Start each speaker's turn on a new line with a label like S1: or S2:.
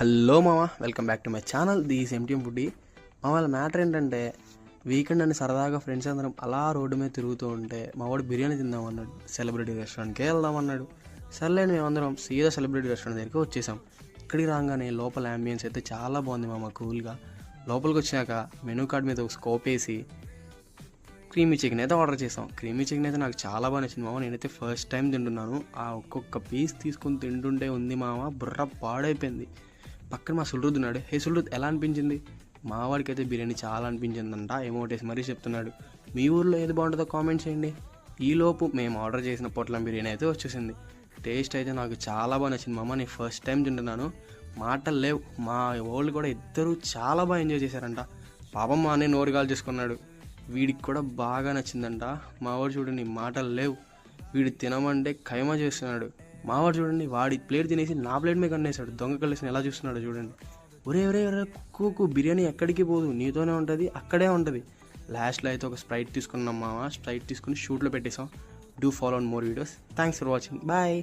S1: Hello మామ, welcome back to my channel this MTM foodie. మా వాళ్ళ మ్యాటర్ ఏంటంటే, వీకెండ్ అని సరదాగా ఫ్రెండ్స్ అందరం అలా రోడ్డు మీద తిరుగుతూ ఉంటే మా వాడు బిర్యానీ తిందామన్నాడు. సెలబ్రిటీ రెస్టారెంట్కే వెళ్దామన్నాడు. సర్లేని మేమందరం సీదా సెలబ్రిటీ రెస్టారెంట్ దగ్గరికి వచ్చేసాం. ఇక్కడికి రాగానే లోపల అంబియన్స్ అయితే చాలా బాగుంది మామ, కూల్గా. లోపలికి వచ్చాక మెనూ కార్డ్ మీద ఒక స్కోప్ వేసి క్రీమీ చికెన్ అయితే ఆర్డర్ చేసాం. క్రీమీ చికెన్ అయితే నాకు చాలా బాగా నచ్చింది మామ. నేనైతే ఫస్ట్ టైం తింటున్నాను. ఆ ఒక్కొక్క పీస్ తీసుకొని తింటుంటే ఉంది మామ, బుర్ర పాడైపోయింది. పక్కన మా సుల్రుద్ ఉన్నాడు. హే సుల్రుద్, ఎలా అనిపించింది? మా వాడికి అయితే బిర్యానీ చాలా అనిపించిందంట. ఎమోటేసి మరీ చెప్తున్నాడు. మీ ఊర్లో ఏది బాగుంటుందో కామెంట్ చేయండి. ఈలోపు మేము ఆర్డర్ చేసిన పొట్లం బిర్యానీ అయితే వచ్చేసింది. టేస్ట్ అయితే నాకు చాలా బాగా నచ్చింది మామ. నేను ఫస్ట్ టైం తింటున్నాను, మాటలు లేవు. మా వాళ్ళు కూడా ఇద్దరు చాలా బాగా ఎంజాయ్ చేశారంట. పాపం మా అన్నయ్య నోరుగాలు చేసుకున్నాడు. వీడికి కూడా బాగా నచ్చిందంట. మా వాడు చూడండి, మాటలు లేవు. వీడు తినమంటే ఖైమా చేస్తున్నాడు. మావాడు చూడండి, వాడి ప్లేట్ తినేసి నా ప్లేట్ మీద కన్నేసాడు. దొంగ కళ్ళేసిన ఎలా చూస్తున్నాడు చూడండి. ఒరే ఒరే ఒరే కుక్కు, బిర్యానీ ఎక్కడికి పోదు, నీతోనే ఉంటుంది, అక్కడే ఉంటుంది. లాస్ట్లో అయితే ఒక స్ప్రైట్ తీసుకున్నాం మామ. స్ప్రైట్ తీసుకుని షూట్లో పెట్టేసాం. Do follow on more videos. Thanks for watching. Bye.